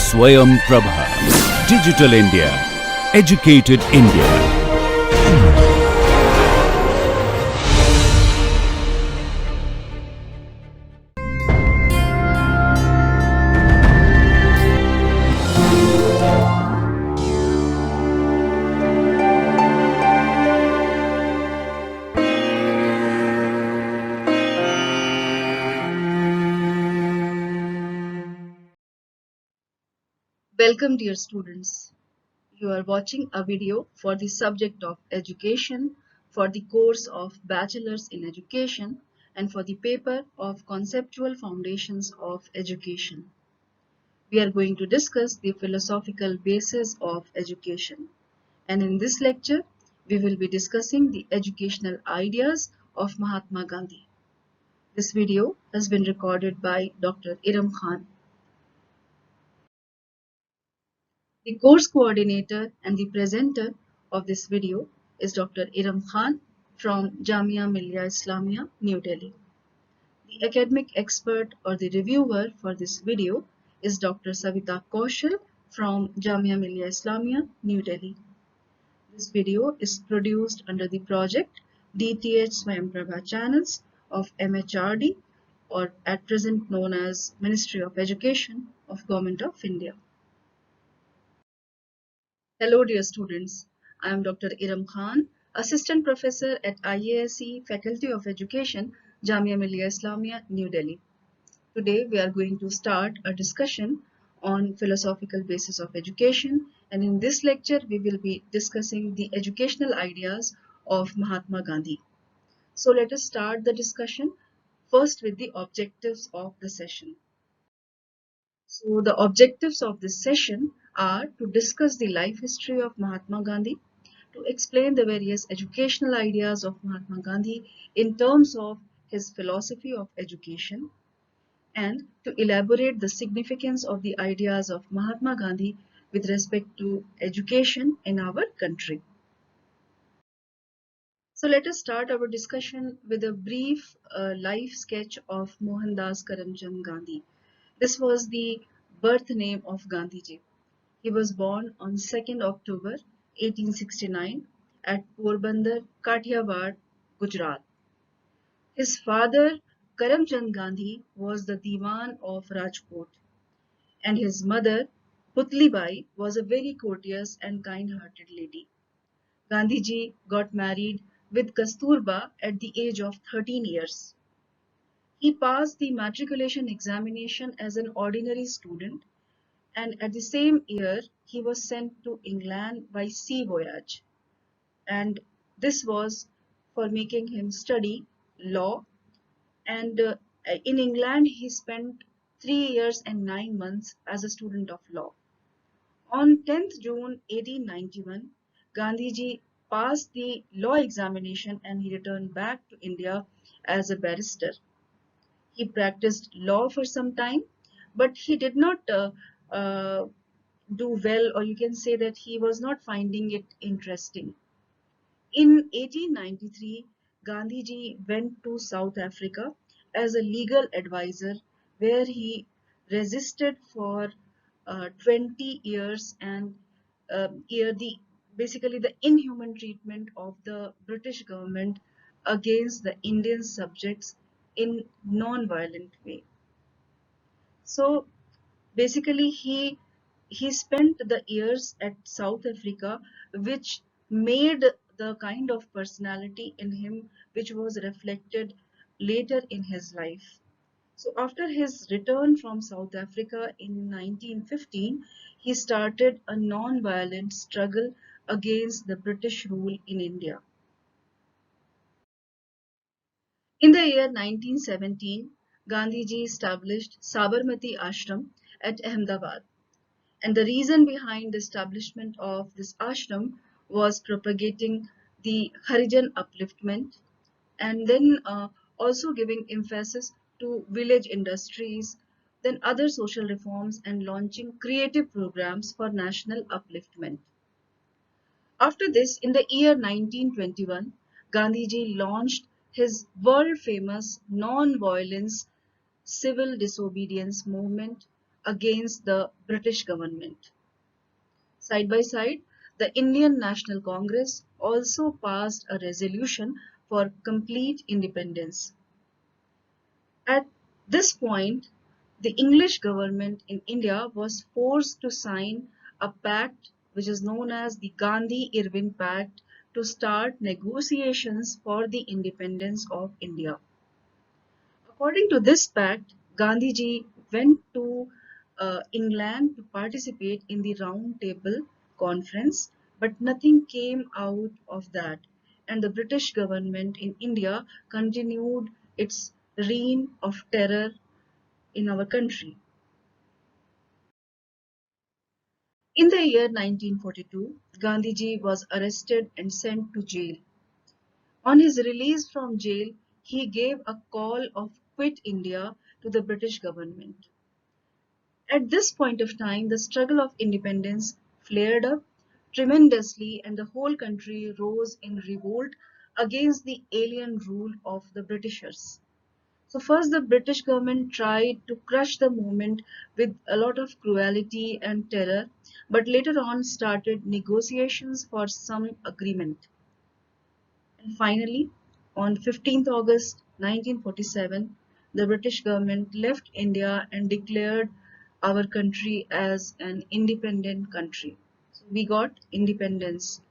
Swayam Prabha. Digital India. Educated India. Welcome dear students. You are watching a video for the subject of education for the course of Bachelor's in Education and for the paper of Conceptual Foundations of Education. We are going to discuss the philosophical basis of education. And in this lecture, we will be discussing the educational ideas of Mahatma Gandhi. This video has been recorded by Dr. Iram Khan. The course coordinator and the presenter of this video is Dr. Iram Khan from Jamia Millia Islamia, New Delhi. The academic expert or the reviewer for this video is Dr. Savita Kaushal from Jamia Millia Islamia, New Delhi. This video is produced under the project DTH Swayamprabha channels of MHRD, or at present known as Ministry of Education of Government of India. Hello dear students, I am Dr. Iram Khan, Assistant Professor at IASE Faculty of Education, Jamia Millia Islamia, New Delhi. Today we are going to start a discussion on philosophical basis of education, and in this lecture we will be discussing the educational ideas of Mahatma Gandhi. So let us start the discussion first with the objectives of the session. So the objectives of this session are to discuss the life history of Mahatma Gandhi, to explain the various educational ideas of Mahatma Gandhi in terms of his philosophy of education, and to elaborate the significance of the ideas of Mahatma Gandhi with respect to education in our country. So let us start our discussion with a brief life sketch of Mohandas Karamchand Gandhi. This was the birth name of Gandhiji. He was born on 2nd October 1869 at Porbandar, Kathiawar, Gujarat. His father, Karamchand Gandhi, was the Diwan of Rajkot, and his mother, Putlibai, was a very courteous and kind-hearted lady. Gandhiji got married with Kasturba at the age of 13 years. He passed the matriculation examination as an ordinary student, and at the same year he was sent to England by sea voyage, and this was for making him study law, and in England he spent 3 years and 9 months as a student of law. On 10th June 1891, Gandhiji passed the law examination and he returned back to India as a barrister. He practiced law for some time, but he did not do well, or you can say that he was not finding it interesting. In 1893, Gandhiji went to South Africa as a legal advisor, where he resisted for 20 years and basically the inhuman treatment of the British government against the Indian subjects in non-violent way. So basically he spent the years at South Africa, which made the kind of personality in him which was reflected later in his life. So after his return from South Africa in 1915, he started a non-violent struggle against the British rule in India. In the year 1917, Gandhiji established Sabarmati Ashram at Ahmedabad. And the reason behind the establishment of this ashram was propagating the Harijan upliftment, and then also giving emphasis to village industries, then other social reforms, and launching creative programs for national upliftment. After this, in the year 1921, Gandhiji launched his world famous non-violence civil disobedience movement, against the British government. Side by side, the Indian National Congress also passed a resolution for complete independence. At this point, the English government in India was forced to sign a pact which is known as the Gandhi-Irwin Pact to start negotiations for the independence of India. According to this pact, Gandhiji went to England to participate in the Round Table Conference, but nothing came out of that, and the British government in India continued its reign of terror in our country. In the year 1942, Gandhiji was arrested and sent to jail. On his release from jail, he gave a call of quit India to the British government. At this point of time, the struggle of independence flared up tremendously, and the whole country rose in revolt against the alien rule of the Britishers. So, first, the British government tried to crush the movement with a lot of cruelty and terror, but later on started negotiations for some agreement. And finally, on 15th August 1947, the British government left India and declared our country as an independent country. So we got independence.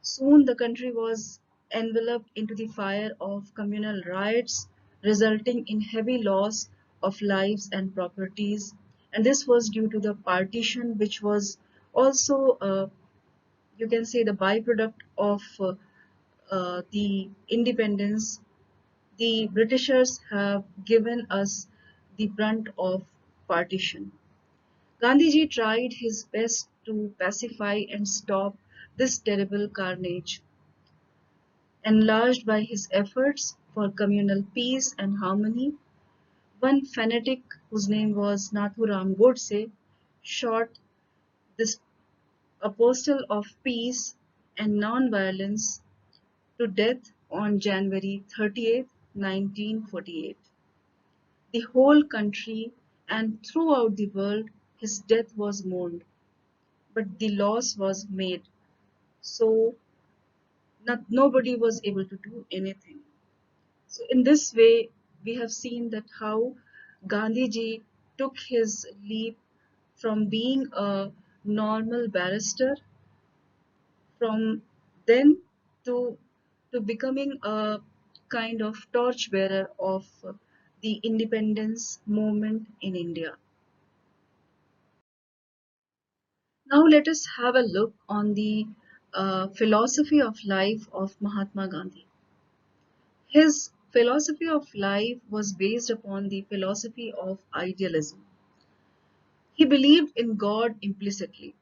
Soon the country was enveloped into the fire of communal riots, resulting in heavy loss of lives and properties. And this was due to the partition, which was also, you can say, the byproduct of the independence. The Britishers have given us the brunt of partition. Gandhiji tried his best to pacify and stop this terrible carnage. Enlarged by his efforts for communal peace and harmony, one fanatic whose name was Nathuram Godse shot this apostle of peace and non-violence to death on January 30th, 1948. The whole country and throughout the world his death was mourned, but the loss was made, so nobody was able to do anything. So in this way, we have seen that how Gandhiji took his leap from being a normal barrister, from then to becoming a kind of torchbearer of the independence movement in India. Now let us have a look on the philosophy of life of Mahatma Gandhi. His philosophy of life was based upon the philosophy of idealism. He believed in God implicitly,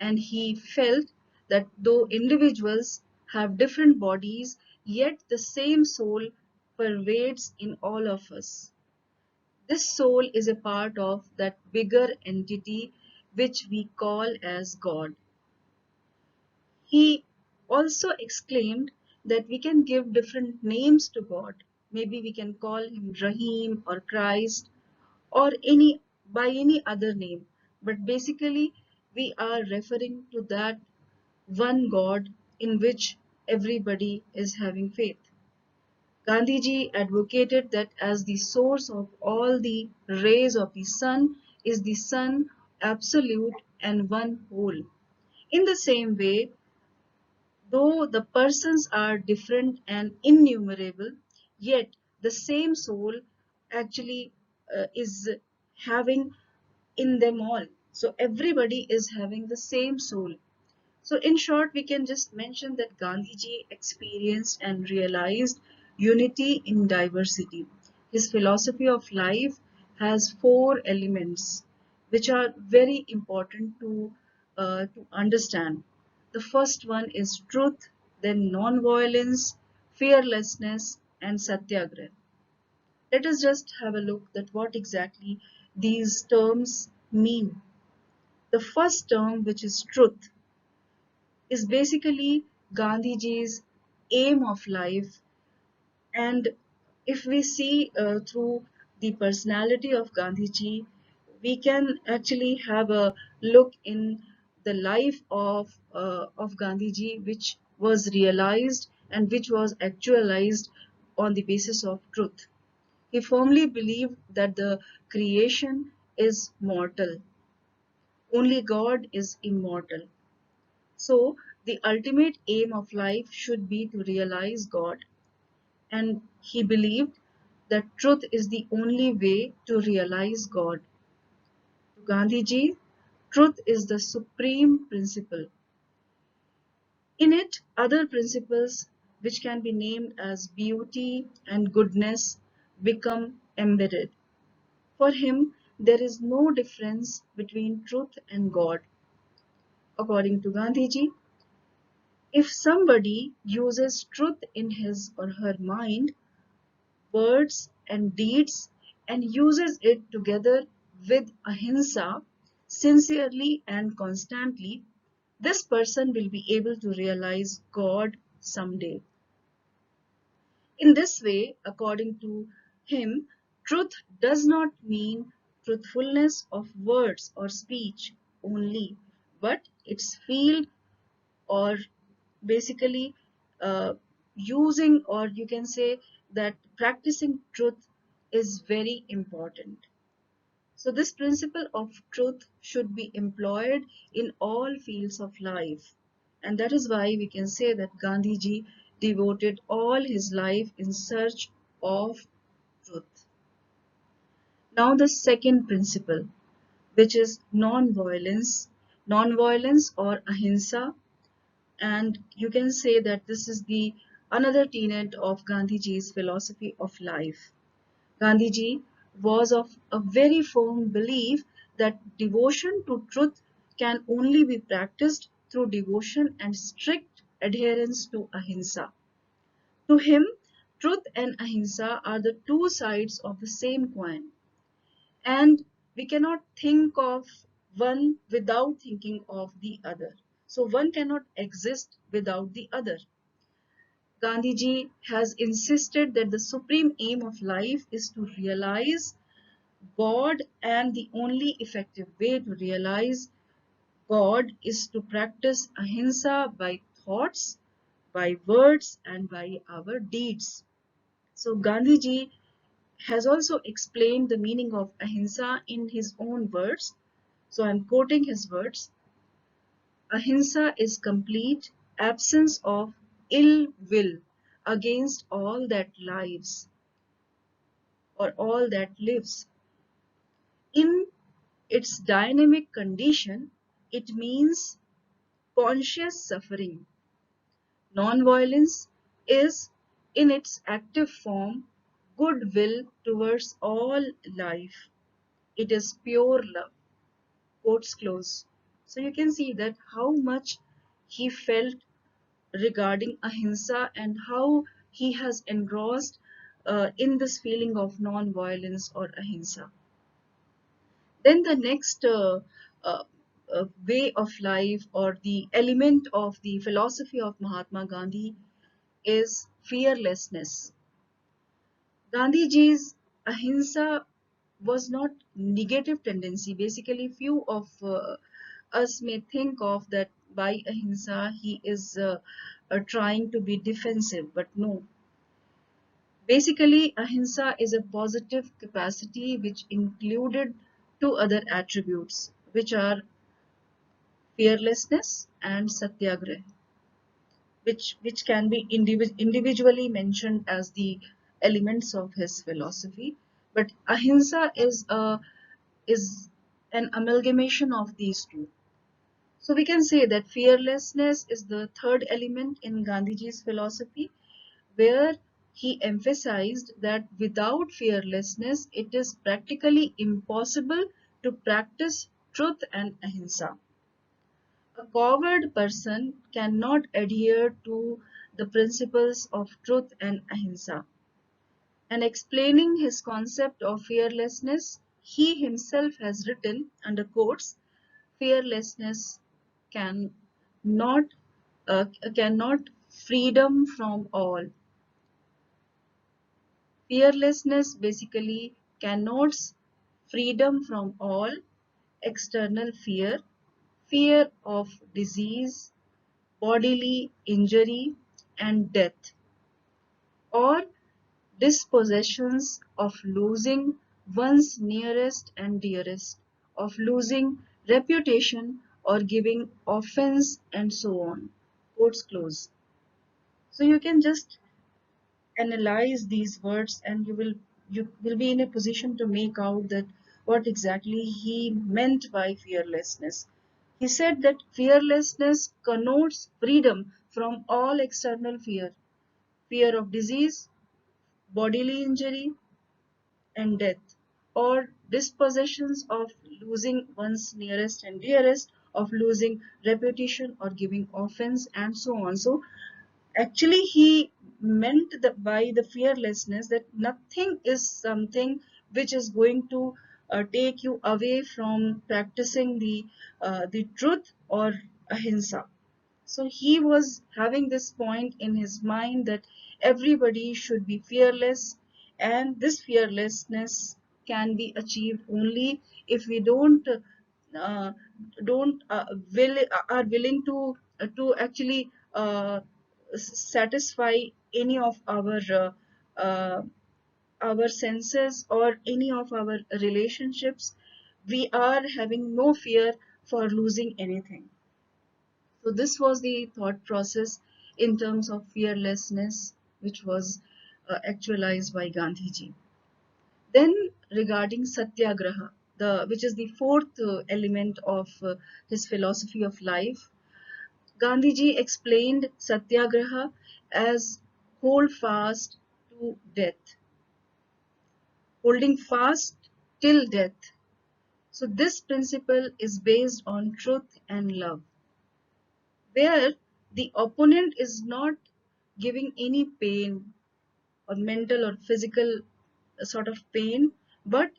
and he felt that though individuals have different bodies, yet the same soul pervades in all of us. This soul is a part of that bigger entity which we call as God. He also exclaimed that we can give different names to God. Maybe we can call him Rahim or Christ or any by any other name. But basically we are referring to that one God in which everybody is having faith. Gandhiji advocated that as the source of all the rays of the sun is the sun absolute and one whole. In the same way, though the persons are different and innumerable, yet the same soul actually is having in them all. So everybody is having the same soul. So in short, we can just mention that Gandhiji experienced and realized unity in diversity. His philosophy of life has four elements which are very important to understand. The first one is truth, then non-violence, fearlessness, and satyagrah. Let us just have a look at what exactly these terms mean. The first term, which is truth, is basically Gandhiji's aim of life. And if we see through the personality of Gandhiji, we can actually have a look in the life of Gandhiji, which was realized and which was actualized on the basis of truth. He firmly believed that the creation is mortal, only God is immortal. So, the ultimate aim of life should be to realize God, and he believed that truth is the only way to realize God. To Gandhiji, truth is the supreme principle. In it, other principles, which can be named as beauty and goodness, become embedded. For him, there is no difference between truth and God. According to Gandhiji, if somebody uses truth in his or her mind, words, and deeds and uses it together with ahimsa, sincerely and constantly, this person will be able to realize God someday. In this way, according to him, truth does not mean truthfulness of words or speech only, but its field, or basically uh, using, or you can say that practicing truth is very important. So this principle of truth should be employed in all fields of life, and that is why we can say that Gandhiji devoted all his life in search of truth. Now the second principle, which is non-violence, non-violence or ahimsa, and you can say that this is the another tenet of Gandhiji's philosophy of life. Gandhiji was of a very firm belief that devotion to truth can only be practiced through devotion and strict adherence to ahimsa. To him, truth and ahimsa are the two sides of the same coin, and we cannot think of one without thinking of the other. So one cannot exist without the other. Gandhiji has insisted that the supreme aim of life is to realize God, and the only effective way to realize God is to practice ahimsa by thoughts, by words, and by our deeds. So Gandhiji has also explained the meaning of ahimsa in his own words. So I'm quoting his words. Ahimsa is complete absence of ill will against all that lives or all that lives. In its dynamic condition, it means conscious suffering. Nonviolence is, in its active form, goodwill towards all life. It is pure love. Quotes close. So you can see that how much he felt regarding ahimsa and how he has engrossed in this feeling of non-violence or ahimsa. Then the next uh, way of life or the element of the philosophy of Mahatma Gandhi is fearlessness. Gandhiji's ahimsa was not negative tendency. Basically, few of us may think of that by ahimsa he is trying to be defensive, but no. Basically, ahimsa is a positive capacity which included two other attributes, which are fearlessness and satyagrah, which can be individually mentioned as the elements of his philosophy. But ahimsa is an amalgamation of these two. So we can say that fearlessness is the third element in Gandhiji's philosophy, where he emphasized that without fearlessness, it is practically impossible to practice truth and ahimsa. A coward person cannot adhere to the principles of truth and ahimsa. And explaining his concept of fearlessness, he himself has written under quotes, fearlessness can not cannot freedom from all. Fearlessness basically connotes freedom from all external fear, fear of disease, bodily injury, and death, or dispossessions of losing one's nearest and dearest, of losing reputation or giving offense, and so on. Quotes close. So you can just analyze these words and you will be in a position to make out that what exactly he meant by fearlessness. He said that fearlessness connotes freedom from all external fear, fear of disease, bodily injury, and death, or dispossessions of losing one's nearest and dearest, of losing reputation or giving offense, and so on. So actually he meant that by the fearlessness that nothing is something which is going to take you away from practicing the truth or ahimsa. So he was having this point in his mind that everybody should be fearless, and this fearlessness can be achieved only if we uh, don't will are willing to actually satisfy any of uh, our senses or any of our relationships. We are having no fear for losing anything. So this was the thought process in terms of fearlessness, which was actualized by Gandhiji. Then regarding Satyagraha, which is the fourth element of his philosophy of life, Gandhiji explained Satyagraha as hold fast to death, holding fast till death. So this principle is based on truth and love, where the opponent is not giving any pain or mental or physical sort of pain, but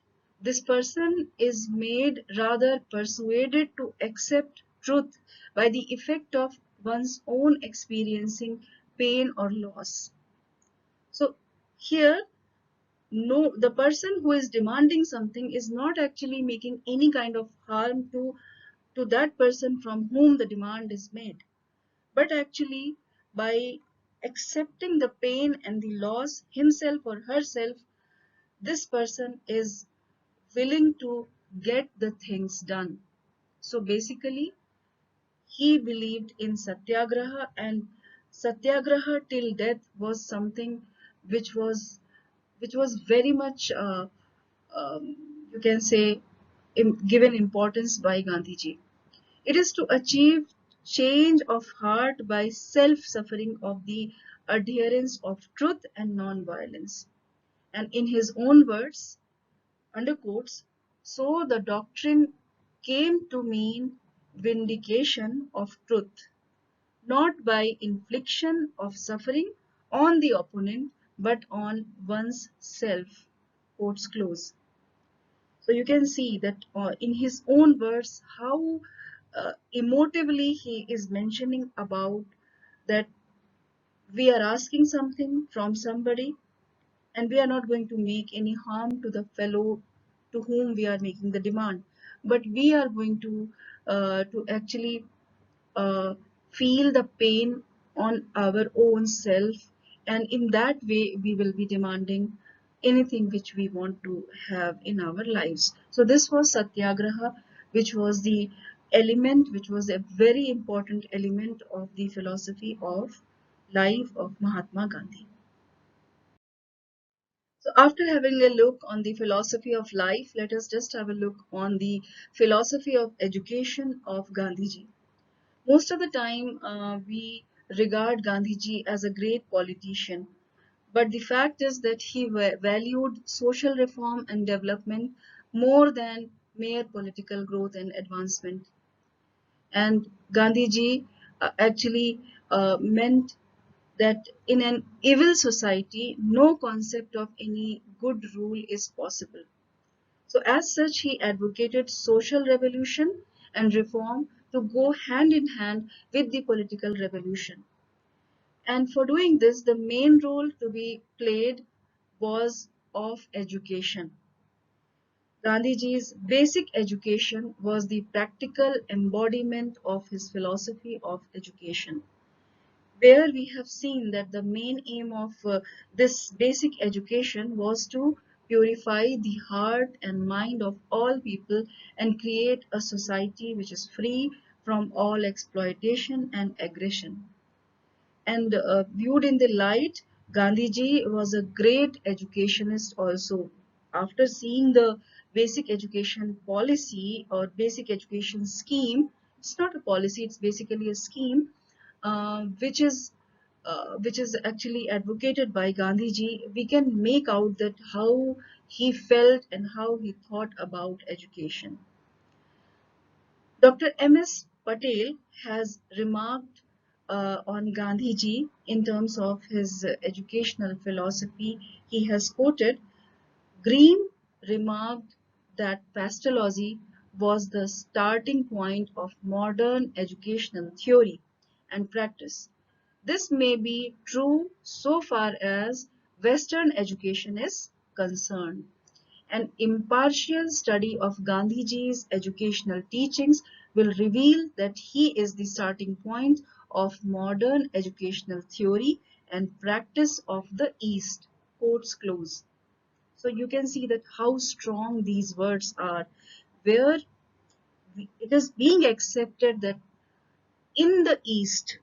this person is made rather persuaded to accept truth by the effect of one's own experiencing pain or loss. So here, no, the person who is demanding something is not actually making any kind of harm to that person from whom the demand is made, but actually by accepting the pain and the loss himself or herself, this person is willing to get the things done. So basically, he believed in satyagraha, and satyagraha till death was something which was which was very much um, you can say given importance by Gandhiji. It is to achieve change of heart by self-suffering of the adherence of truth and non-violence. And in his own words, under quotes, so the doctrine came to mean vindication of truth, not by infliction of suffering on the opponent, but on one's self. Quotes close. So you can see that in his own words, how emotively he is mentioning about that we are asking something from somebody and we are not going to make any harm to the fellow to whom we are making the demand, but we are going to actually uh, feel the pain on our own self, and in that way we will be demanding anything which we want to have in our lives. So this was Satyagraha, which was the element, which was a very important element of the philosophy of life of Mahatma Gandhi. So after having a look on the philosophy of life, let us just have a look on the philosophy of education of Gandhiji. Most of the time, we regard Gandhiji as a great politician, but the fact is that he valued social reform and development more than mere political growth and advancement. And Gandhiji actually meant that in an evil society, no concept of any good rule is possible. So, as such, he advocated social revolution and reform to go hand in hand with the political revolution. And for doing this, the main role to be played was of education. Gandhiji's basic education was the practical embodiment of his philosophy of education, where we have seen that the main aim of this basic education was to purify the heart and mind of all people and create a society which is free from all exploitation and aggression. And viewed in the light, Gandhiji was a great educationist also. After seeing the basic education policy or basic education scheme, it's not a policy, it's basically a scheme, which is actually advocated by Gandhiji. We can make out that how he felt and how he thought about education. Dr. M.S. Patel has remarked on Gandhiji in terms of his educational philosophy. He has quoted, Green remarked that pastology was the starting point of modern educational theory and practice. This may be true so far as Western education is concerned. An impartial study of Gandhiji's educational teachings will reveal that he is the starting point of modern educational theory and practice of the East. Quotes close. So you can see that how strong these words are, where it is being accepted that in the East,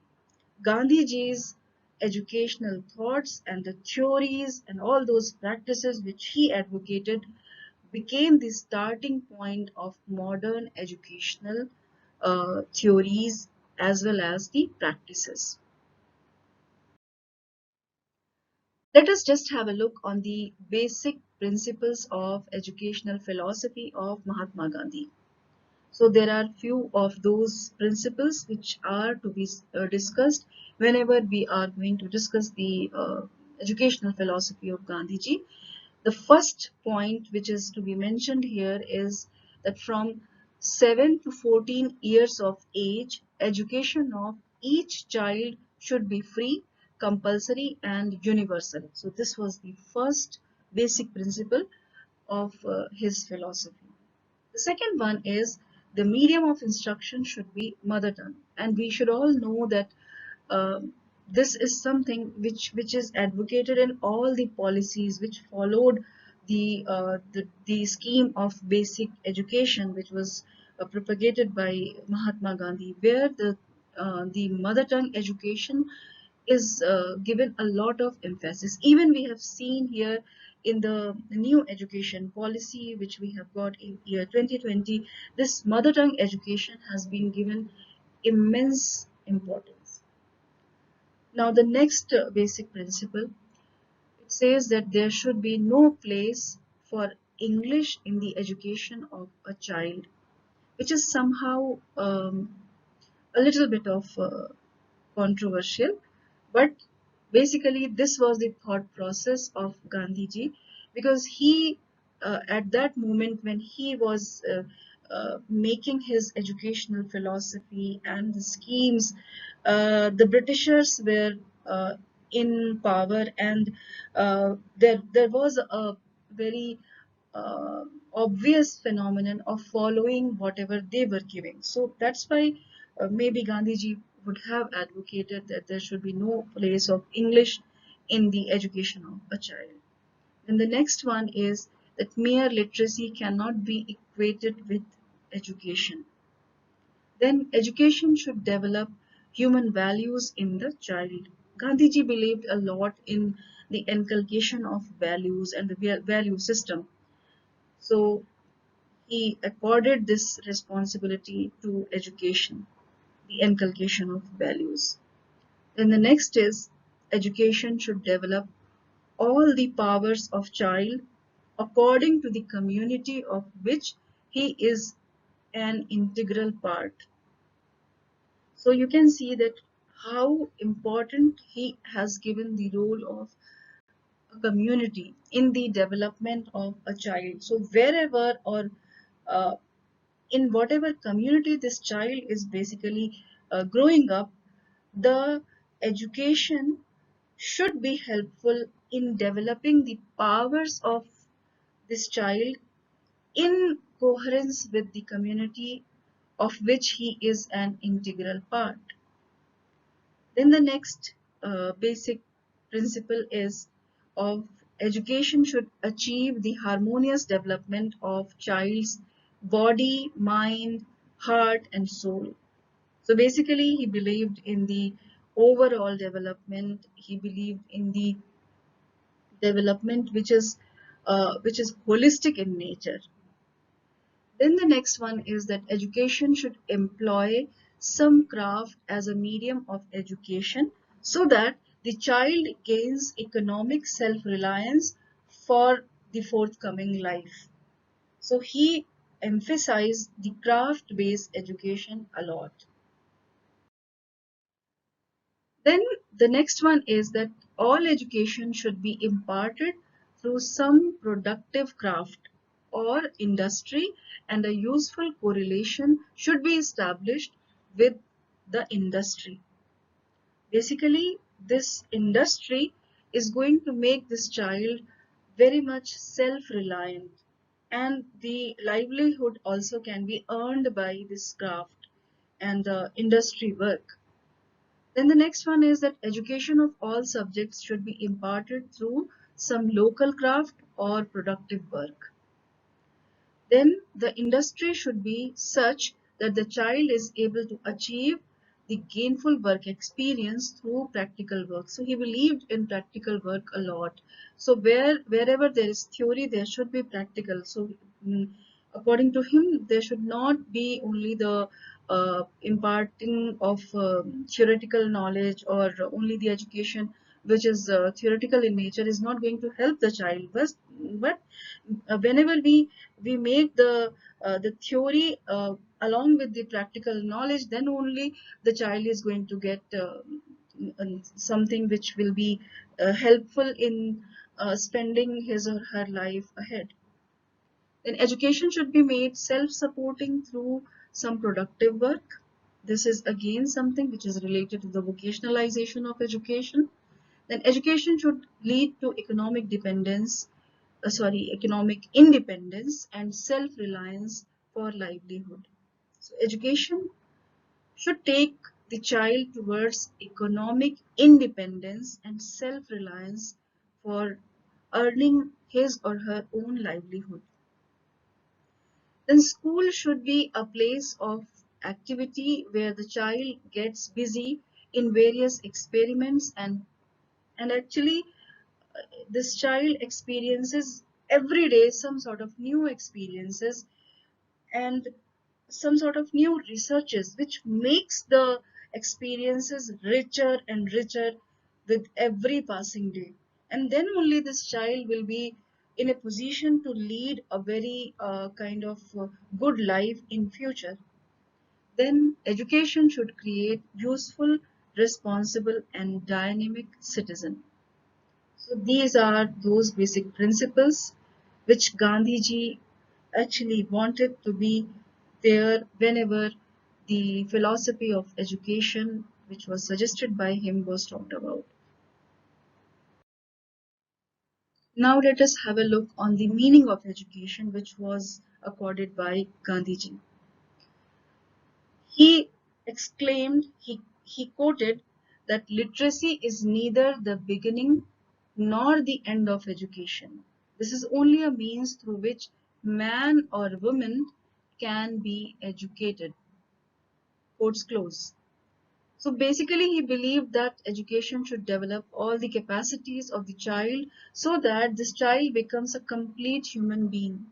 Gandhiji's educational thoughts and the theories and all those practices which he advocated became the starting point of modern educational theories as well as the practices. Let us just have a look on the basic principles of educational philosophy of Mahatma Gandhi. So there are few of those principles which are to be discussed whenever we are going to discuss the educational philosophy of Gandhiji. The first point which is to be mentioned here is that from 7 to 14 years of age, education of each child should be free, compulsory and universal. So this was the first basic principle of his philosophy. The second one is the medium of instruction should be mother tongue. And we should all know that this is something which is advocated in all the policies which followed the scheme of basic education, which was propagated by Mahatma Gandhi, where the mother tongue education is given a lot of emphasis. Even we have seen here in the new education policy which we have got in year 2020, this mother tongue education has been given immense importance. Now, the next basic principle, it says that there should be no place for English in the education of a child, which is somehow a little bit of controversial, but basically this was the thought process of Gandhiji, because he at that moment when he was making his educational philosophy and the schemes, the Britishers were in power, and there was a very uh, obvious phenomenon of following whatever they were giving. So that's why maybe Gandhiji would have advocated that there should be no place of English in the education of a child. And the next one is that mere literacy cannot be equated with education. Then education should develop human values in the child. Gandhiji believed a lot in the inculcation of values and the value system. So he accorded this responsibility to education, the inculcation of values. Then the next is education should develop all the powers of child according to the community of which he is an integral part. So you can see that how important he has given the role of a community in the development of a child. So wherever or uh, in whatever community this child is basically growing up, the education should be helpful in developing the powers of this child in coherence with the community of which he is an integral part. Then the next basic principle is of education should achieve the harmonious development of child's body, mind, heart, and soul. So basically, he believed in the overall development. He believed in the development which is holistic in nature. Then the next one is that education should employ some craft as a medium of education so that the child gains economic self-reliance for the forthcoming life. So he emphasized the craft-based education a lot. Then the next one is that all education should be imparted through some productive craft or industry, and a useful correlation should be established with the industry. Basically, this industry is going to make this child very much self-reliant, and the livelihood also can be earned by this craft and the industry work. Then the next one is that education of all subjects should be imparted through some local craft or productive work. Then the industry should be such that the child is able to achieve the gainful work experience through practical work. So he believed in practical work a lot. So wherever there is theory, there should be practical. So according to him, there should not be only the imparting of theoretical knowledge, or only the education which is theoretical in nature is not going to help the child. But whenever we make the theory along with the practical knowledge, then only the child is going to get something which will be helpful in spending his or her life ahead. Then education should be made self-supporting through some productive work. This is again something which is related to the vocationalization of education. Then education should lead to economic independence and self-reliance for livelihood. So education should take the child towards economic independence and self-reliance for earning his or her own livelihood. Then school should be a place of activity where the child gets busy in various experiments, and actually this child experiences every day some sort of new experiences and some sort of new researches which makes the experiences richer and richer with every passing day, and then only this child will be in a position to lead a very kind of good life in future. Then education should create useful, responsible, and dynamic citizen. So these are those basic principles which Gandhiji actually wanted to be there whenever the philosophy of education, which was suggested by him, was talked about. Now let us have a look on the meaning of education, which was accorded by Gandhiji. He exclaimed, he quoted that literacy is neither the beginning nor the end of education. This is only a means through which man or woman can be educated. Quotes close. So basically, he believed that education should develop all the capacities of the child so that this child becomes a complete human being.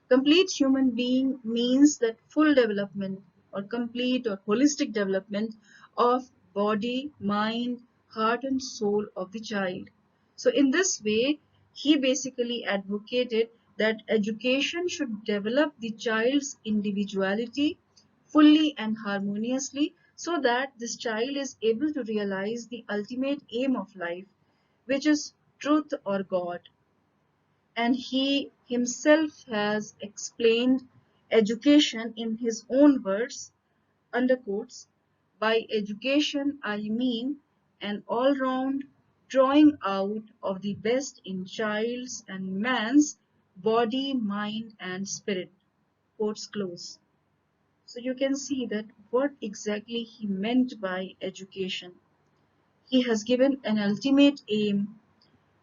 Complete human being means that full development or complete or holistic development of body, mind, heart, and soul of the child. So, in this way, he basically advocated that education should develop the child's individuality fully and harmoniously so that this child is able to realize the ultimate aim of life, which is truth or God. And he himself has explained education in his own words, under quotes: by education I mean an all-round drawing out of the best in child's and man's body, mind, and spirit. Quotes close. So you can see that what exactly he meant by education. He has given an ultimate aim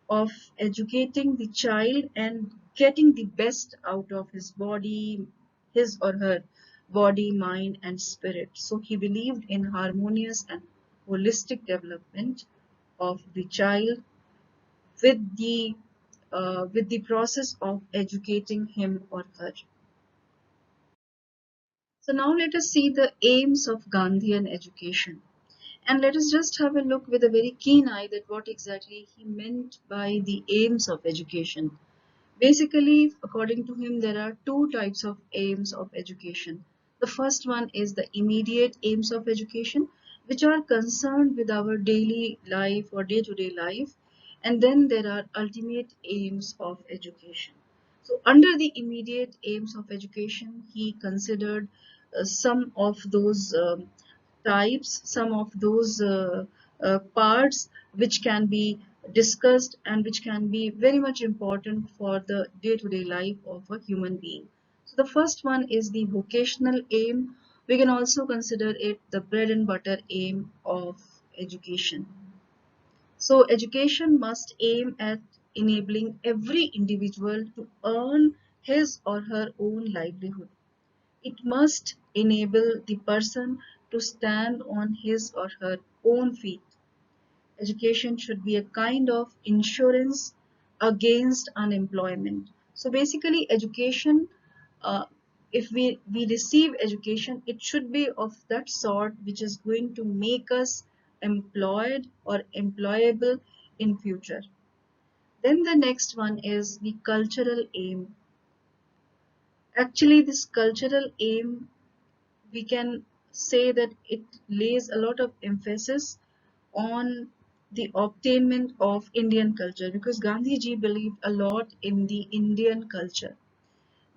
of educating the child and getting the best out of his body, his or her body, mind, and spirit. So he believed in harmonious and holistic development of the child with the process of educating him or her. So now let us see the aims of Gandhian education. And let us just have a look with a very keen eye that what exactly he meant by the aims of education. Basically, according to him, there are two types of aims of education. The first one is the immediate aims of education, which are concerned with our daily life or day to day life. And then there are ultimate aims of education. So, under the immediate aims of education, he considered some of those types, some of those parts which can be discussed and which can be very much important for the day-to-day life of a human being. So the first one is the vocational aim. We can also consider it the bread and butter aim of education. So education must aim at enabling every individual to earn his or her own livelihood. It must enable the person to stand on his or her own feet. Education should be a kind of insurance against unemployment. So basically, education, uh, if we receive education, it should be of that sort which is going to make us employed or employable in future. Then the next one is the cultural aim. Actually, this cultural aim, we can say that it lays a lot of emphasis on the obtainment of Indian culture because Gandhiji believed a lot in the Indian culture.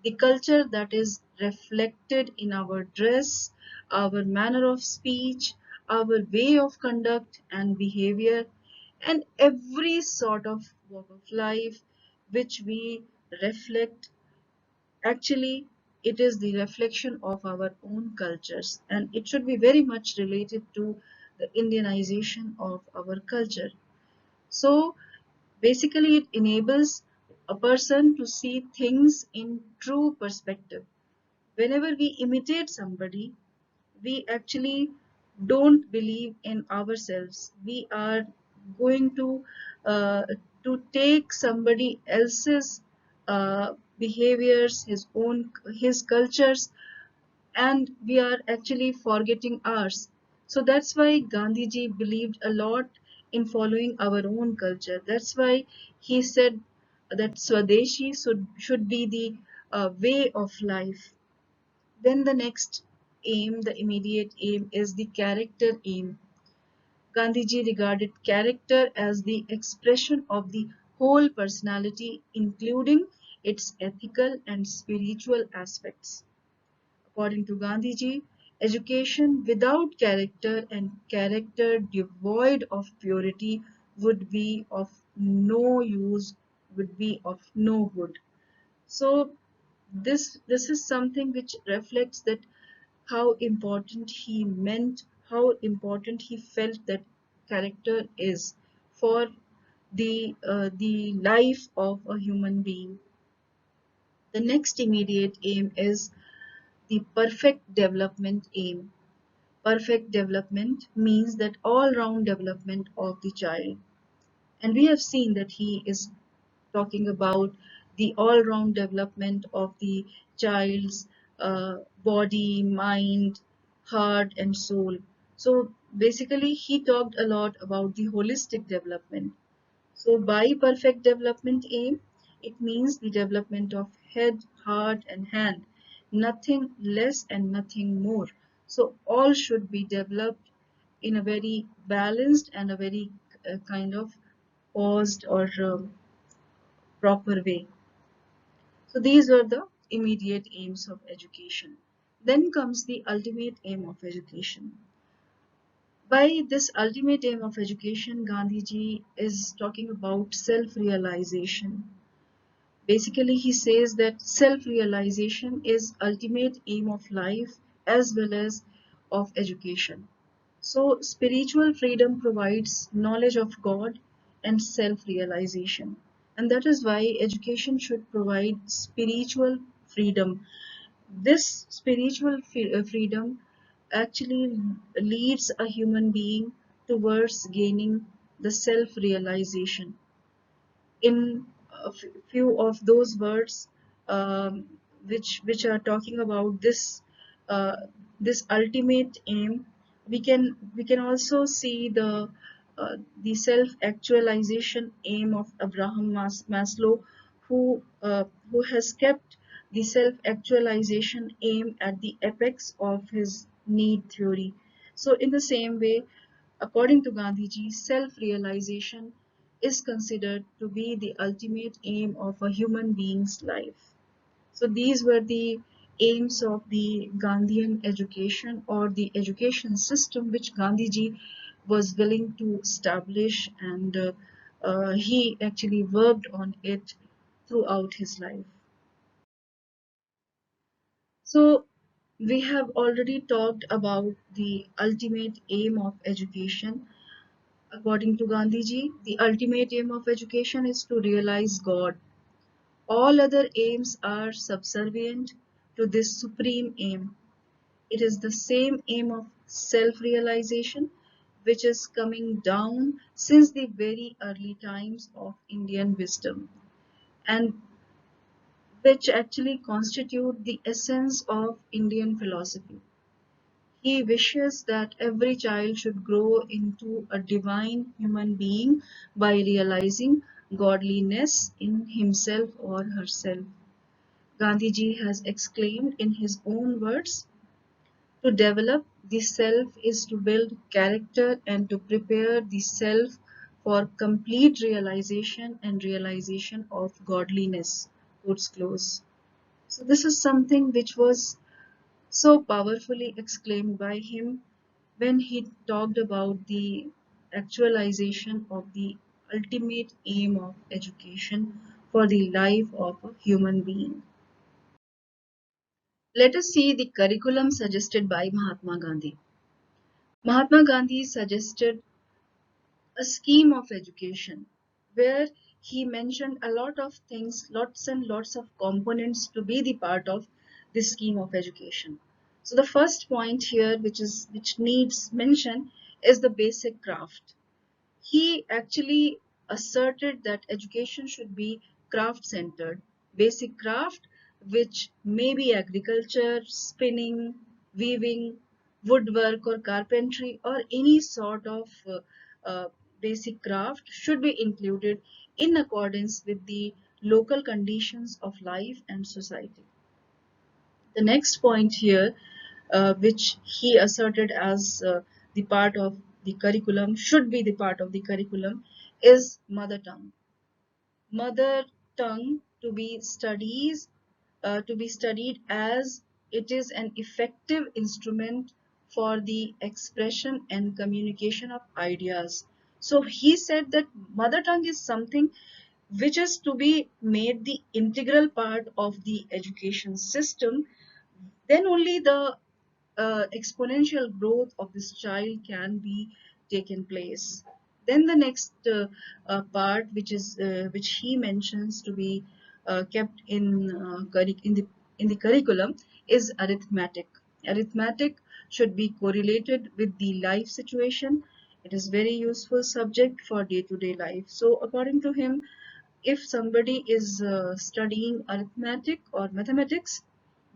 The culture that is reflected in our dress, our manner of speech, our way of conduct and behavior, and every sort of walk of life which we reflect. Actually, it is the reflection of our own cultures, and it should be very much related to the Indianization of our culture. So, basically, it enables a person to see things in true perspective. Whenever we imitate somebody, we actually don't believe in ourselves. We are going uh, to take somebody else's behaviors, his cultures, and we are actually forgetting ours. So that's why Gandhiji believed a lot in following our own culture. That's why he said that Swadeshi should be the way of life. Then the next aim, the immediate aim, is the character aim. Gandhiji regarded character as the expression of the whole personality, including its ethical and spiritual aspects. According to Gandhiji, education without character and character devoid of purity would be of no use, would be of no good. So this is something which reflects that how important he meant, how important he felt that character is for the life of a human being. The next immediate aim is the perfect development aim. Perfect development means that all round development of the child. And we have seen that he is talking about the all round development of the child's body, mind, heart, and soul. So basically, he talked a lot about the holistic development. So, by perfect development aim, it means the development of head, heart, and hand, nothing less and nothing more. So, all should be developed in a very balanced and a very kind of paused or proper way. So, these are the immediate aims of education. Then comes the ultimate aim of education. By this ultimate aim of education, Gandhiji is talking about self realization. Basically, he says that self-realization is ultimate aim of life as well as of education. So, spiritual freedom provides knowledge of God and self-realization. And that is why education should provide spiritual freedom. This spiritual freedom actually leads a human being towards gaining the self-realization. In a few of those words, um, which are talking about uh, this ultimate aim, we can also see the self actualization aim of Abraham Maslow, who has kept the self actualization aim at the apex of his need theory. So in the same way, according to Gandhiji, self-realization is considered to be the ultimate aim of a human being's life. So these were the aims of the Gandhian education or the education system which Gandhiji was willing to establish, and he actually worked on it throughout his life. So we have already talked about the ultimate aim of education. According to Gandhiji, the ultimate aim of education is to realize God. All other aims are subservient to this supreme aim. It is the same aim of self realization which is coming down since the very early times of Indian wisdom, and which actually constitute the essence of Indian philosophy. He wishes that every child should grow into a divine human being by realizing godliness in himself or herself. Gandhiji has exclaimed in his own words, to develop the self is to build character and to prepare the self for complete realization and realization of godliness. Quotes close. So this is something which was so powerfully exclaimed by him when he talked about the actualization of the ultimate aim of education for the life of a human being. Let us see the curriculum suggested by Mahatma Gandhi. Mahatma Gandhi suggested a scheme of education where he mentioned a lot of things, lots and lots of components to be the part of this scheme of education. So the first point here, which needs mention, is the basic craft. He actually asserted that education should be craft centered, basic craft, which may be agriculture, spinning, weaving, woodwork, or carpentry, or any sort of uh, basic craft should be included in accordance with the local conditions of life and society. The next point here, which he asserted as the part of the curriculum, should be the part of the curriculum, is mother tongue. Mother tongue to be studied as it is an effective instrument for the expression and communication of ideas. So he said that mother tongue is something which is to be made the integral part of the education system, then only the exponential growth of this child can be taken place. Then the next part, which he mentions to be kept in the curriculum, is arithmetic. Arithmetic should be correlated with the life situation. It is very useful subject for day-to-day life. So according to him, if somebody is studying arithmetic or mathematics,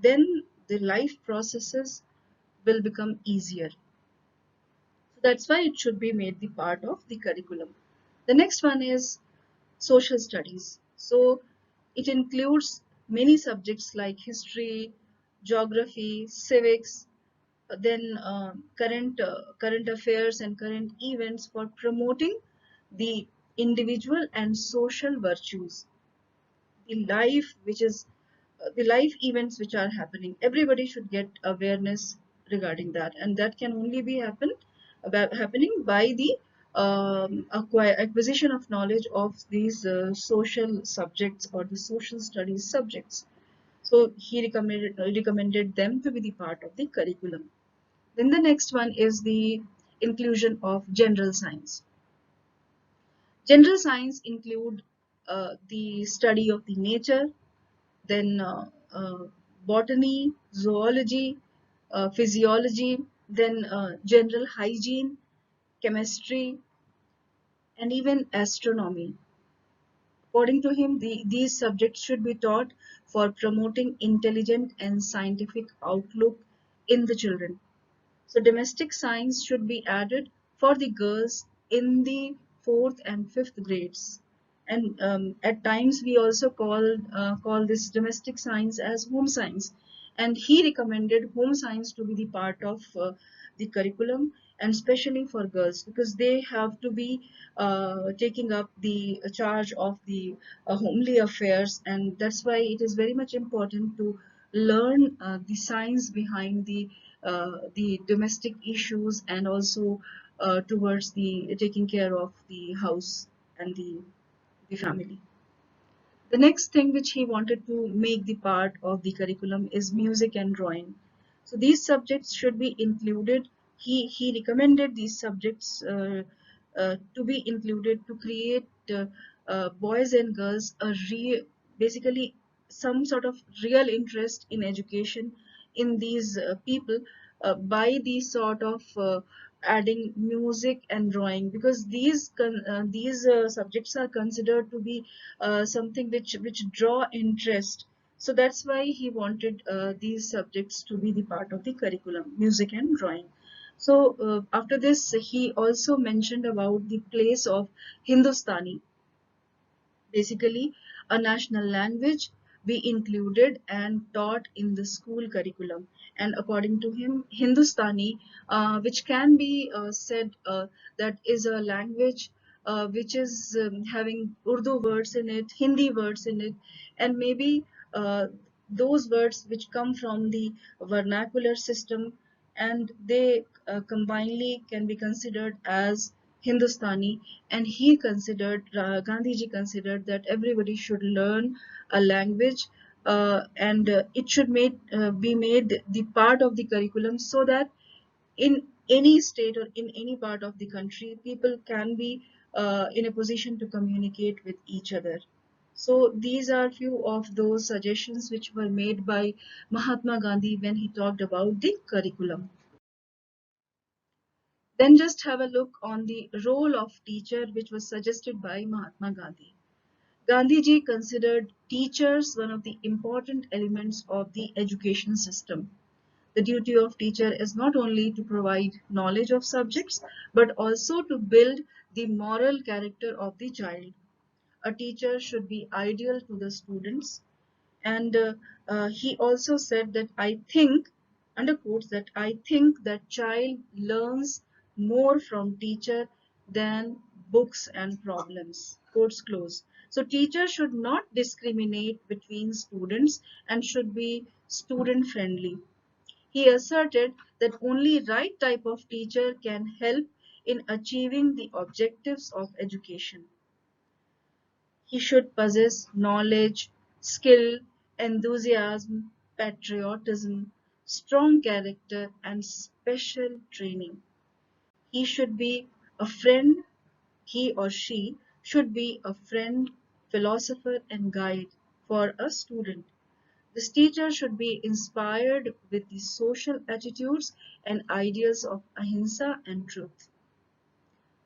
then the life processes will become easier. So that's why it should be made the part of the curriculum. The next one is social studies. So it includes many subjects like history, geography, civics, then current affairs and current events for promoting the individual and social virtues, the life which is the life events which are happening. Everybody should get awareness regarding that, and that can only be happening by the acquisition of knowledge of these social subjects or the social studies subjects. So he recommended them to be the part of the curriculum. Then the next one is the inclusion of general science. General science include the study of the nature, then botany, zoology, physiology, then general hygiene, chemistry, and even astronomy. According to him, these subjects should be taught for promoting intelligent and scientific outlook in the children. So domestic science should be added for the girls in the fourth and fifth grades. And at times we also call this domestic science as home science. And he recommended home science to be the part of the curriculum, and especially for girls, because they have to be taking up the charge of the homely affairs, and that's why it is very much important to learn the science behind the domestic issues, and also towards the taking care of the house and the family. The next thing which he wanted to make the part of the curriculum is music and drawing. So these subjects should be included. He recommended these subjects to be included to create boys and girls a real, basically some sort of real interest in education in these people by these sort of adding music and drawing, because these subjects are considered to be something which draw interest. So that's why he wanted these subjects to be the part of the curriculum, music and drawing. So after this, he also mentioned about the place of Hindustani, basically a national language, be included and taught in the school curriculum. And according to him, Hindustani, which can be said that is a language which is having Urdu words in it, Hindi words in it, and maybe those words which come from the vernacular system, and they combinedly can be considered as Hindustani. And he considered, Gandhiji considered that everybody should learn a language, and it should be made the part of the curriculum, so that in any state or in any part of the country, people can be in a position to communicate with each other. So these are few of those suggestions which were made by Mahatma Gandhi when he talked about the curriculum. Then just have a look on the role of teacher, which was suggested by Mahatma Gandhi. Gandhiji considered teachers one of the important elements of the education system. The duty of teacher is not only to provide knowledge of subjects, but also to build the moral character of the child. A teacher should be ideal to the students. And he also said that I think, under quotes, that I think that child learns more from teacher than books and problems. Quotes close. So teacher should not discriminate between students and should be student friendly. He asserted that only right type of teacher can help in achieving the objectives of education. He should possess knowledge, skill, enthusiasm, patriotism, strong character, and special training. He should be a friend, he or she should be a friend, philosopher, and guide for a student. This teacher should be inspired with the social attitudes and ideals of ahimsa and truth.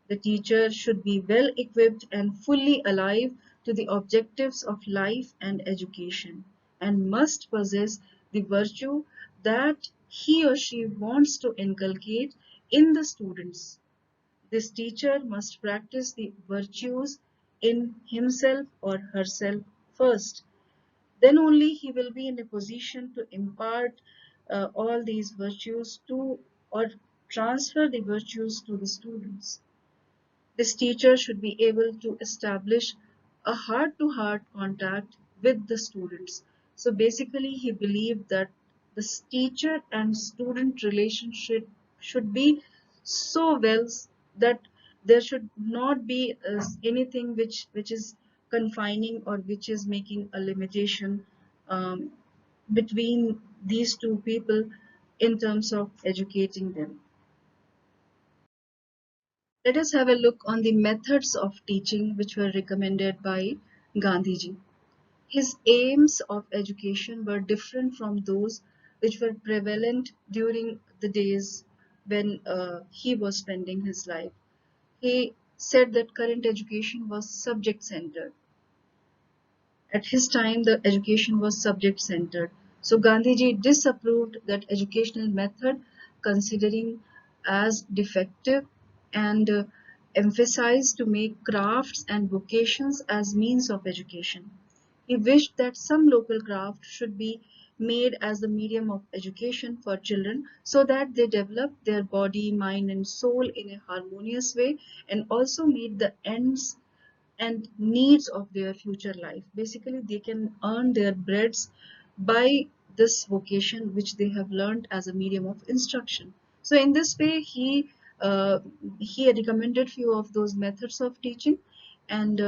The teacher should be well equipped and fully alive to the objectives of life and education, and must possess the virtue that he or she wants to inculcate in the students. This teacher must practice the virtues in himself or herself first. Then only he will be in a position to impart all these virtues to, or transfer the virtues to the students. This teacher should be able to establish a heart-to-heart contact with the students. So basically, he believed that the teacher and student relationship should be so well that there should not be anything which is confining or which is making a limitation um, between these two people in terms of educating them. Let us have a look on the methods of teaching which were recommended by Gandhiji. His aims of education were different from those which were prevalent during the days when he was spending his life. He said that current education was subject centered. At his time, the education was subject centered. So Gandhiji disapproved that educational method, considering as defective, and emphasized to make crafts and vocations as means of education. He wished that some local craft should be made as the medium of education for children so that they develop their body, mind, and soul in a harmonious way, and also meet the ends and needs of their future life. Basically, they can earn their breads by this vocation which they have learned as a medium of instruction. So in this way, uh, he recommended few of those methods of teaching, and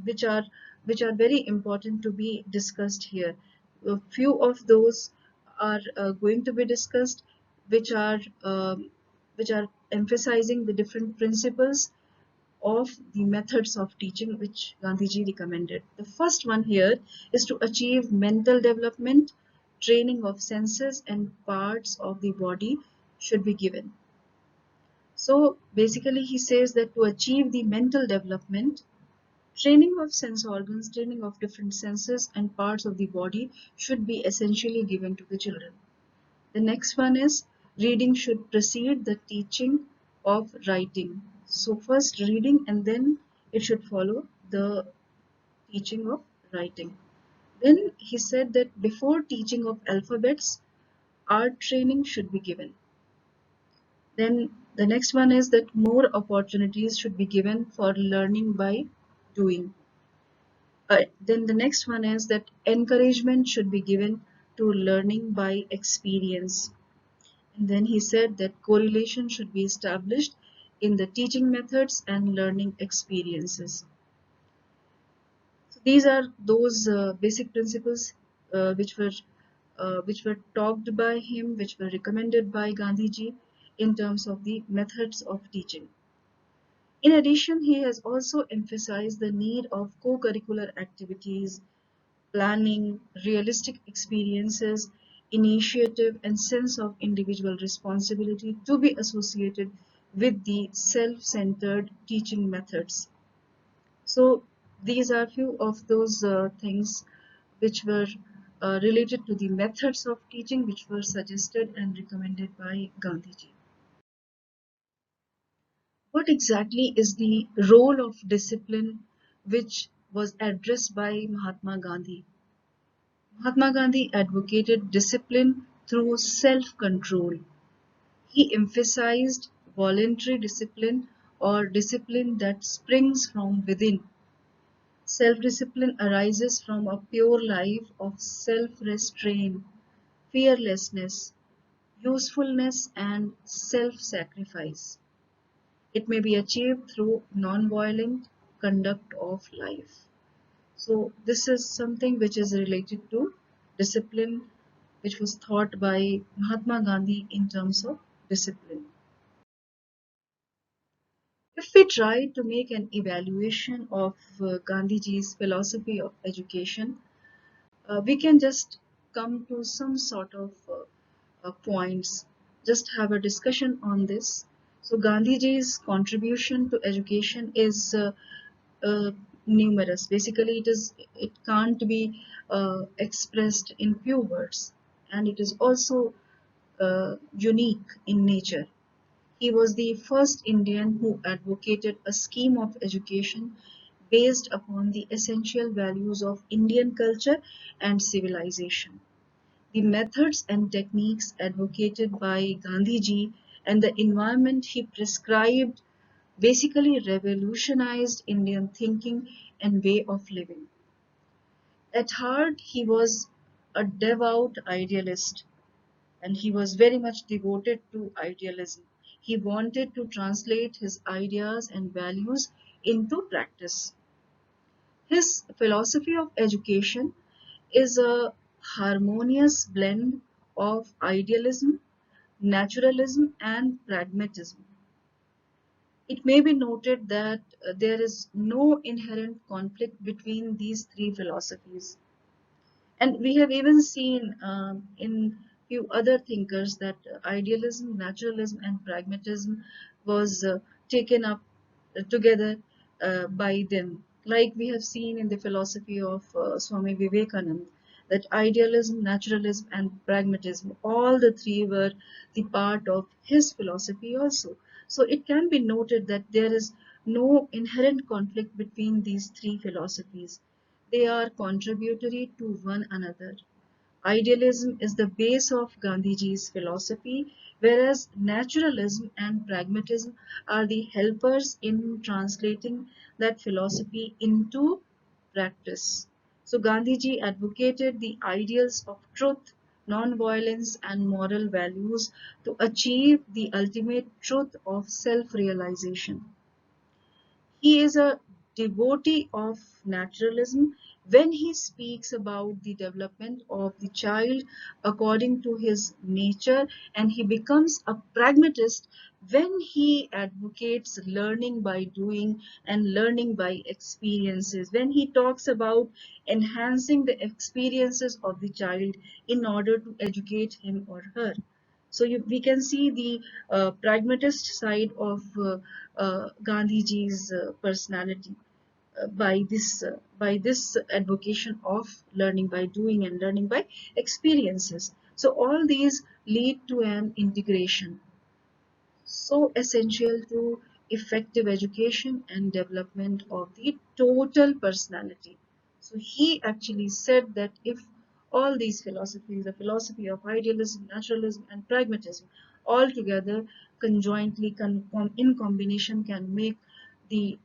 which are very important to be discussed here. A few of those are going to be discussed, which are um, which are emphasizing the different principles of the methods of teaching which Gandhiji recommended. The first one here is to achieve mental development, training of senses and parts of the body should be given. So basically, he says that to achieve the mental development, training of sense organs, training of different senses and parts of the body should be essentially given to the children. The next one is reading should precede the teaching of writing. So first reading and then it should follow the teaching of writing. Then he said that before teaching of alphabets, art training should be given. Then the next one is that more opportunities should be given for learning by doing. Then the next one is that encouragement should be given to learning by experience. And then he said that correlation should be established in the teaching methods and learning experiences. So these are those basic principles which were talked by him, which were recommended by Gandhiji in terms of the methods of teaching. In addition, he has also emphasized the need of co-curricular activities, planning, realistic experiences, initiative, and sense of individual responsibility to be associated with the self-centered teaching methods. So these are few of those things which were related to the methods of teaching which were suggested and recommended by Gandhiji. What exactly is the role of discipline which was addressed by Mahatma Gandhi? Mahatma Gandhi advocated discipline through self-control. He emphasized voluntary discipline or discipline that springs from within. Self-discipline arises from a pure life of self-restraint, fearlessness, usefulness, and self-sacrifice. It may be achieved through non-violent conduct of life. So this is something which is related to discipline, which was thought by Mahatma Gandhi in terms of discipline. If we try to make an evaluation of Gandhiji's philosophy of education, we can just come to some sort of points, just have a discussion on this. So Gandhiji's contribution to education is uh, numerous. Basically, it can't be expressed in few words, and it is also unique in nature. He was the first Indian who advocated a scheme of education based upon the essential values of Indian culture and civilization. The methods and techniques advocated by Gandhiji and the environment he prescribed basically revolutionized Indian thinking and way of living. At heart, he was a devout idealist and he was very much devoted to idealism. He wanted to translate his ideas and values into practice. His philosophy of education is a harmonious blend of idealism, naturalism, and pragmatism. It may be noted that there is no inherent conflict between these three philosophies. And we have even seen in few other thinkers that idealism, naturalism, and pragmatism was taken up together by them. Like we have seen in the philosophy of Swami Vivekananda, that idealism, naturalism, and pragmatism, all the three were the part of his philosophy also. So it can be noted that there is no inherent conflict between these three philosophies. They are contributory to one another. Idealism is the base of Gandhiji's philosophy, whereas naturalism and pragmatism are the helpers in translating that philosophy into practice. So Gandhiji advocated the ideals of truth, non-violence, and moral values to achieve the ultimate truth of self-realization. He is a devotee of naturalism when he speaks about the development of the child according to his nature, and he becomes a pragmatist when he advocates learning by doing and learning by experiences, when he talks about enhancing the experiences of the child in order to educate him or her. So we can see the pragmatist side of Gandhiji's personality by this advocation of learning by doing and learning by experiences. So all these lead to an integration so essential to effective education and development of the total personality. So he actually said that if all these philosophies, the philosophy of idealism, naturalism, and pragmatism, all together conjointly in combination can make the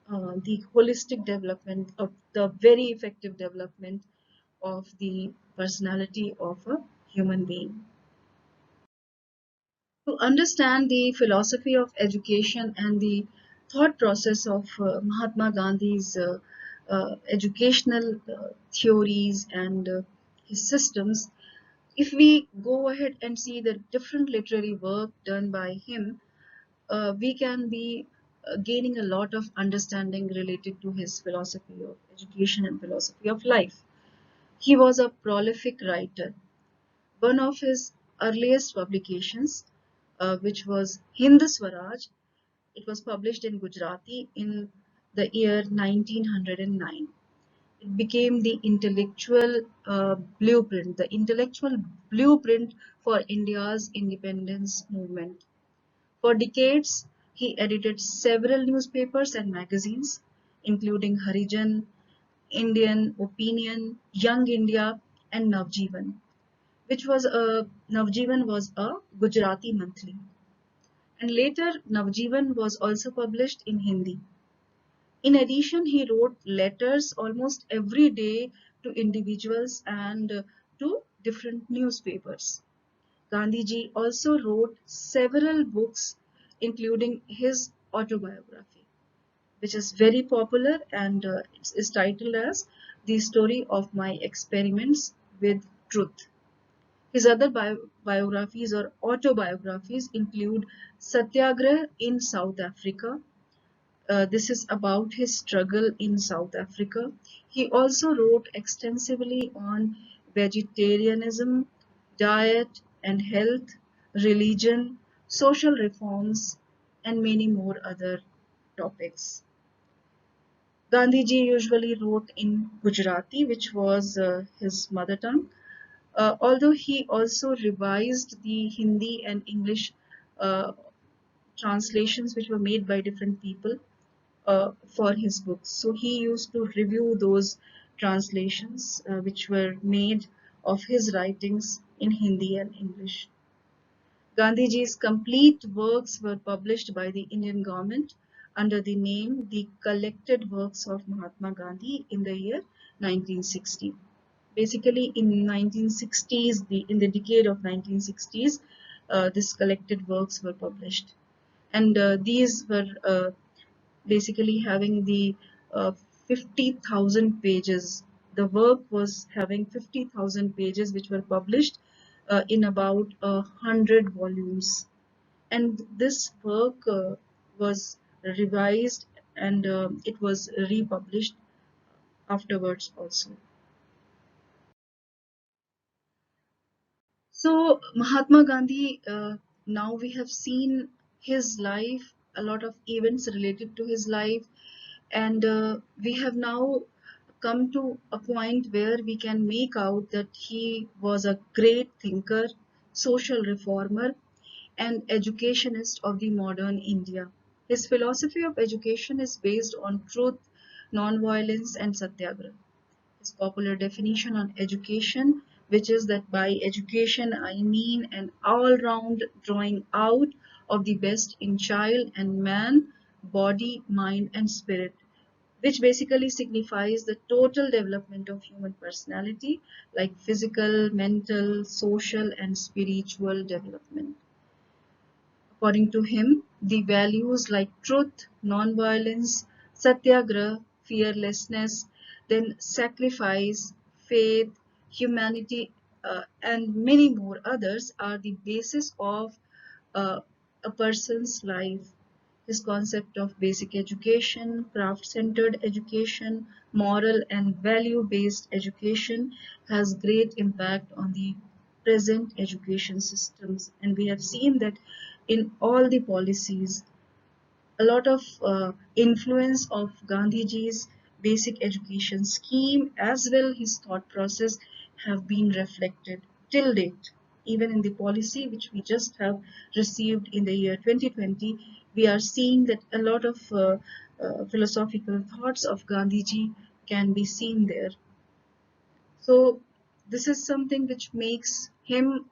holistic development of the very effective development of the personality of a human being. To understand the philosophy of education and the thought process of Mahatma Gandhi's educational theories and his systems, if we go ahead and see the different literary work done by him, we can be gaining a lot of understanding related to his philosophy of education and philosophy of life. He was a prolific writer. One of his earliest publications, which was Hind Swaraj, it was published in Gujarati in the year 1909. It became the intellectual blueprint for India's independence movement. For decades, he edited several newspapers and magazines, including Harijan, Indian Opinion, Young India, and Navjivan was a Gujarati monthly. And later, Navjivan was also published in Hindi. In addition, he wrote letters almost every day to individuals and to different newspapers. Gandhiji also wrote several books, including his autobiography, which is very popular, and it's titled as The Story of My Experiments with Truth. His other biographies or autobiographies include Satyagrah in South Africa. This is about his struggle in South Africa. He also wrote extensively on vegetarianism, diet and health, religion, social reforms, and many more other topics. Gandhiji usually wrote in Gujarati, which was his mother tongue, although he also revised the Hindi and English uh, translations which were made by different people for his books. So he used to review those translations which were made of his writings in Hindi and English. Gandhiji's complete works were published by the Indian government under the name The Collected Works of Mahatma Gandhi in the year 1960. Basically, in 1960s, in the decade of 1960s, this collected works were published. and these were basically having the 50,000 pages. The work was having 50,000 pages, which were published in about 100 volumes. And this work was revised, and it was republished afterwards also. So Mahatma Gandhi, now we have seen his life, a lot of events related to his life, and we have now come to a point where we can make out that he was a great thinker, social reformer, and educationist of the modern India. His philosophy of education is based on truth, non-violence, and satyagraha. His popular definition on education, which is that by education I mean an all-round drawing out of the best in child and man, body, mind, and spirit, which basically signifies the total development of human personality, like physical, mental, social, and spiritual development. According to him, the values like truth, non-violence, satyagraha, fearlessness, then sacrifice, faith, humanity, and many more others are the basis of uh, a person's life. His concept of basic education, craft-centered education, moral and value-based education has great impact on the present education systems. And we have seen that in all the policies, a lot of influence of Gandhiji's basic education scheme as well his thought process have been reflected till date. Even in the policy which we just have received in the year 2020, we are seeing that a lot of philosophical thoughts of Gandhiji can be seen there. So this is something which makes him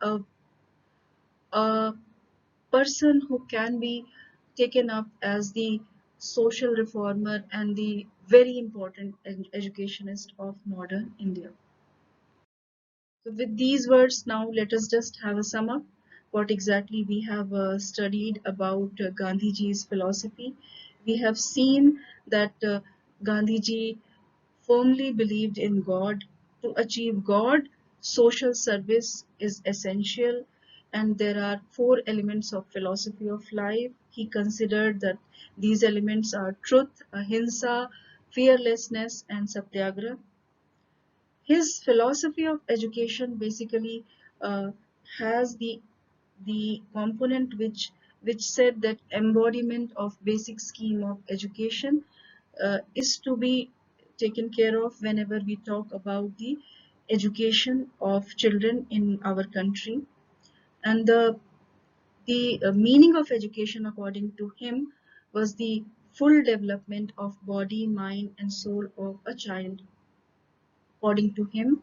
a person who can be taken up as the social reformer and the very important educationist of modern India. So with these words, now let us just have a sum up what exactly we have studied about Gandhiji's philosophy. We have seen that Gandhiji firmly believed in God. To achieve God, social service is essential, and there are four elements of philosophy of life. He considered that these elements are truth, ahimsa, fearlessness, and satyagraha. His philosophy of education basically uh, has the component which said that embodiment of basic scheme of education is to be taken care of whenever we talk about the education of children in our country. And the meaning of education according to him was the full development of body, mind, and soul of a child. According to him,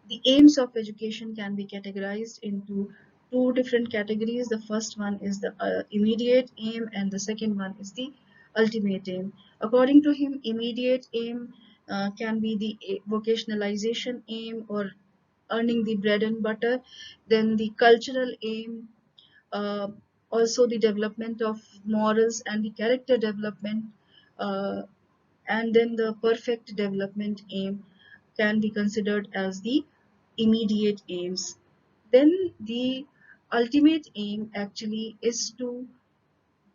the aims of education can be categorized into two different categories. The first one is the immediate aim, and the second one is the ultimate aim. According to him, immediate aim can be the vocationalization aim or earning the bread and butter. Then the cultural aim, uh, also the development of morals and the character development, uh, and then the perfect development aim can be considered as the immediate aims. Then the ultimate aim actually is to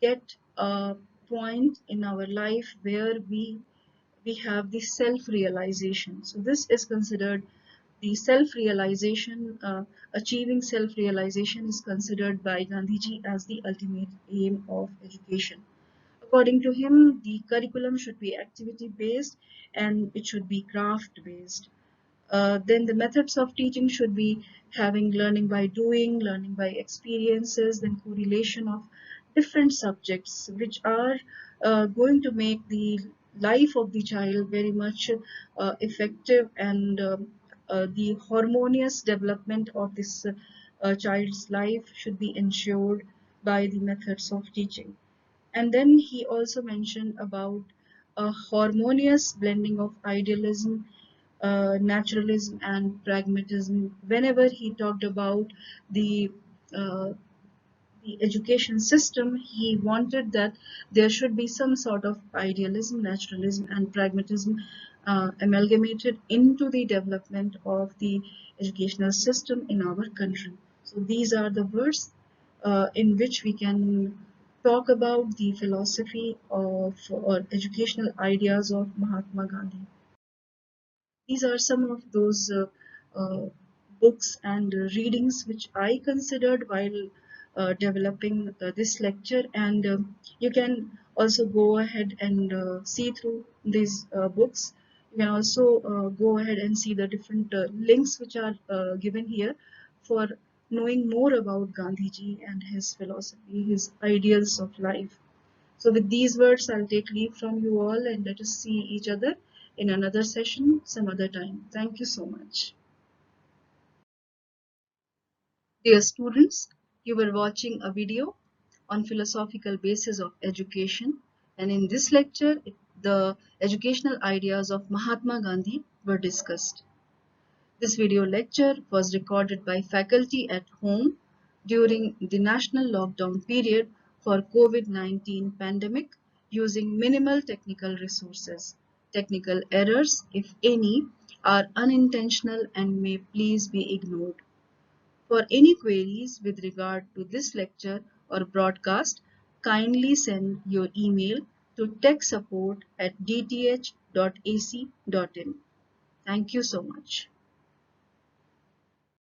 get a point in our life where we have the self-realization. So this is considered the self-realization, achieving self-realization is considered by Gandhiji as the ultimate aim of education. According to him, the curriculum should be activity based and it should be craft based. Then the methods of teaching should be having learning by doing, learning by experiences, then correlation of different subjects which are going to make the life of the child very much effective, and the harmonious development of this child's life should be ensured by the methods of teaching. And then he also mentioned about a harmonious blending of idealism, naturalism, and pragmatism. Whenever he talked about the uh, the education system, he wanted that there should be some sort of idealism, naturalism, and pragmatism amalgamated into the development of the educational system in our country. So these are the words in which we can talk about the philosophy of or educational ideas of Mahatma Gandhi. These are some of those books and readings which I considered while developing this lecture, and you can also go ahead and see through these books. You can also go ahead and see the different links which are given here for knowing more about Gandhiji and his philosophy, his ideals of life. So with these words, I'll take leave from you all and let us see each other in another session some other time. Thank you so much. Dear students, you were watching a video on philosophical basis of education, and in this lecture, the educational ideas of Mahatma Gandhi were discussed. This video lecture was recorded by faculty at home during the national lockdown period for COVID-19 pandemic using minimal technical resources. Technical errors, if any, are unintentional and may please be ignored. For any queries with regard to this lecture or broadcast, kindly send your email to techsupport@dth.ac.in. Thank you so much.